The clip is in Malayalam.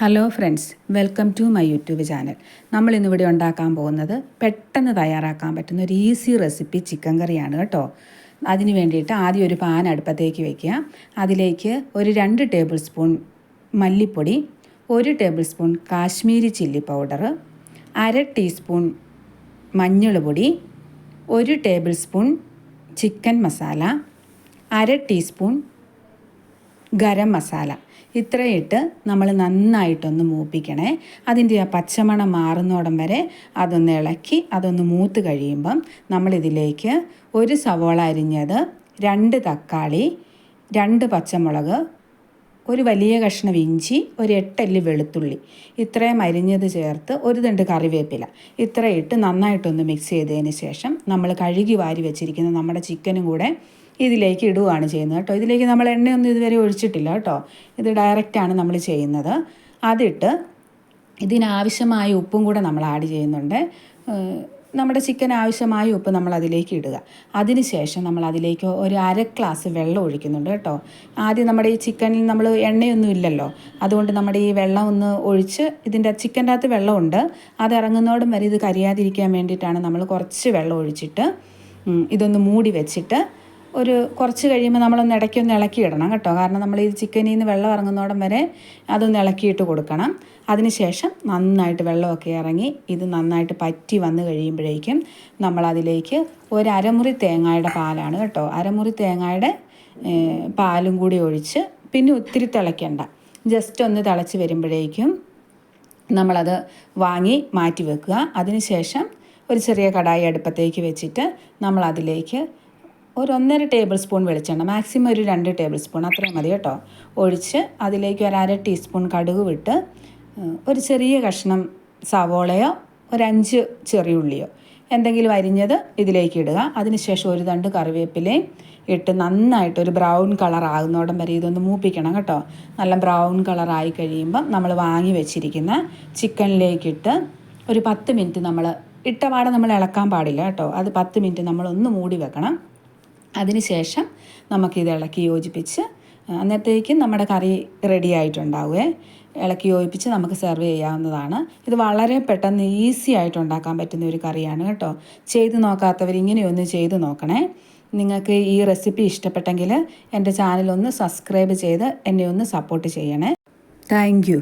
Hello friends, welcome to my YouTube channel. നമ്മൾ ഇന്നിവിടെ ഉണ്ടാക്കാൻ പോകുന്നത് പെട്ടെന്ന് തയ്യാറാക്കാൻ പറ്റുന്ന ഒരു ഈസി റെസിപ്പി ചിക്കൻ കറിയാണ് കേട്ടോ. അതിന് വേണ്ടിയിട്ട് ആദ്യം ഒരു പാൻ അടുപ്പത്തേക്ക് വയ്ക്കുക. അതിലേക്ക് ഒരു 2 ടേബിൾ സ്പൂൺ മല്ലിപ്പൊടി, 1 table spoon Kashmiri chilli powder, 1/2 teaspoon മഞ്ഞൾ പൊടി, 1 table spoon chicken masala, 1/2 teaspoon garam masala, ഇത്രയിട്ട് നമ്മൾ നന്നായിട്ടൊന്ന് മൂപ്പിക്കണേ. അതിൻ്റെ ആ പച്ചമണം മാറുന്നോടം വരെ അതൊന്ന് ഇളക്കി അതൊന്ന് മൂത്ത് കഴിയുമ്പം നമ്മളിതിലേക്ക് 1 സവോള അരിഞ്ഞത്, 2 തക്കാളി, 2 പച്ചമുളക്, ഒരു വലിയ കഷ്ണം ഇഞ്ചി, ഒരു 8 അല്ലി വെളുത്തുള്ളി, ഇത്രയും അരിഞ്ഞത് ചേർത്ത് 1 തണ്ട് കറിവേപ്പില, ഇത്രയിട്ട് നന്നായിട്ടൊന്ന് മിക്സ് ചെയ്തതിന് ശേഷം നമ്മൾ കഴുകി വാരി വെച്ചിരിക്കുന്ന നമ്മുടെ ചിക്കനും കൂടെ ഇതിലേക്ക് ഇടുകയാണ് ചെയ്യുന്നത് കേട്ടോ. ഇതിലേക്ക് നമ്മൾ എണ്ണയൊന്നും ഇതുവരെ ഒഴിച്ചിട്ടില്ല കേട്ടോ. ഇത് ഡയറക്റ്റാണ് നമ്മൾ ചെയ്യുന്നത്. അതിട്ട് ഇതിനാവശ്യമായ ഉപ്പും കൂടെ നമ്മൾ ആഡ് ചെയ്യുന്നുണ്ട്. നമ്മുടെ ചിക്കൻ ആവശ്യമായ ഉപ്പ് നമ്മൾ അതിലേക്ക് ഇടുക. അതിനുശേഷം നമ്മൾ അതിലേക്ക് ഒരു 1/2 ഗ്ലാസ് വെള്ളം ഒഴിക്കുന്നുണ്ട് കേട്ടോ. ആദ്യം നമ്മുടെ ഈ ചിക്കനിൽ നമ്മൾ എണ്ണയൊന്നും ഇല്ലല്ലോ, അതുകൊണ്ട് നമ്മുടെ ഈ വെള്ളം ഒന്ന് ഒഴിച്ച്, ഇതിൻ്റെ ചിക്കൻ്റെ അകത്ത് വെള്ളമുണ്ട്, അത് ഇറങ്ങുന്നോടും വരെ ഇത് കരിയാതിരിക്കാൻ വേണ്ടിയിട്ടാണ് നമ്മൾ കുറച്ച് വെള്ളം ഒഴിച്ചിട്ട് ഇതൊന്ന് മൂടി വെച്ചിട്ട് കുറച്ച് കഴിയുമ്പോൾ നമ്മളൊന്ന് ഇടയ്ക്കൊന്ന് ഇളക്കിയിടണം കേട്ടോ. കാരണം നമ്മൾ ഈ ചിക്കനിൽ നിന്ന് വെള്ളം ഇറങ്ങുന്നോടം വരെ അതൊന്ന് ഇളക്കിയിട്ട് കൊടുക്കണം. അതിനുശേഷം നന്നായിട്ട് വെള്ളമൊക്കെ ഇറങ്ങി ഇത് നന്നായിട്ട് പറ്റി വന്ന് കഴിയുമ്പോഴേക്കും നമ്മളതിലേക്ക് ഒരു അരമുറി തേങ്ങയുടെ പാലാണ് കേട്ടോ, അരമുറി തേങ്ങയുടെ പാലും കൂടി ഒഴിച്ച്, പിന്നെ ഒത്തിരി തിളയ്ക്കണ്ട, ജസ്റ്റ് ഒന്ന് തിളച്ച് വരുമ്പോഴേക്കും നമ്മളത് വാങ്ങി മാറ്റി വെക്കുക. അതിനുശേഷം ഒരു ചെറിയ കടായി അടുപ്പത്തേക്ക് വെച്ചിട്ട് നമ്മളതിലേക്ക് ഒരു 1.5 ടേബിൾ സ്പൂൺ വെളിച്ചെണ്ണ, മാക്സിമം ഒരു 2 ടേബിൾ സ്പൂൺ അത്രയും മതി കേട്ടോ, ഒഴിച്ച് അതിലേക്ക് ഒരു 1/2 ടീസ്പൂൺ കടുക് വിട്ട്, ഒരു ചെറിയ കഷ്ണം സവോളയോ ഒരു 5 ചെറിയുള്ളിയോ എന്തെങ്കിലും അരിഞ്ഞത് ഇതിലേക്ക് ഇടുക. അതിനുശേഷം ഒരു തണ്ട് കറിവേപ്പിലയും ഇട്ട് നന്നായിട്ട് ഒരു ബ്രൗൺ കളർ ആകുന്നോടം വരെ ഇതൊന്ന് മൂപ്പിക്കണം കേട്ടോ. നല്ല ബ്രൗൺ കളറായി കഴിയുമ്പം നമ്മൾ വാങ്ങി വെച്ചിരിക്കുന്ന ചിക്കനിലേക്കിട്ട് ഒരു 10 മിനിറ്റ് നമ്മൾ ഇട്ടപാടെ നമ്മൾ ഇളക്കാൻ പാടില്ല കേട്ടോ. അത് 10 മിനിറ്റ് നമ്മളൊന്ന് മൂടി വെക്കണം. അതിനുശേഷം നമുക്കിത് ഇളക്കി യോജിപ്പിച്ച്, അന്നത്തേക്കും നമ്മുടെ കറി റെഡി ആയിട്ടുണ്ടാവുമേ. ഇളക്കി യോജിപ്പിച്ച് നമുക്ക് സെർവ് ചെയ്യാവുന്നതാണ്. ഇത് വളരെ പെട്ടെന്ന് ഈസി ആയിട്ട് ഉണ്ടാക്കാൻ പറ്റുന്ന ഒരു കറിയാണ് കേട്ടോ. ചെയ്ത് നോക്കാത്തവർ ഇങ്ങനെയൊന്ന് ചെയ്ത് നോക്കണേ. നിങ്ങൾക്ക് ഈ റെസിപ്പി ഇഷ്ടപ്പെട്ടെങ്കിൽ എൻ്റെ ചാനൽ ഒന്ന് സബ്സ്ക്രൈബ് ചെയ്ത് എന്നെ ഒന്ന് സപ്പോർട്ട് ചെയ്യണേ. Thank you.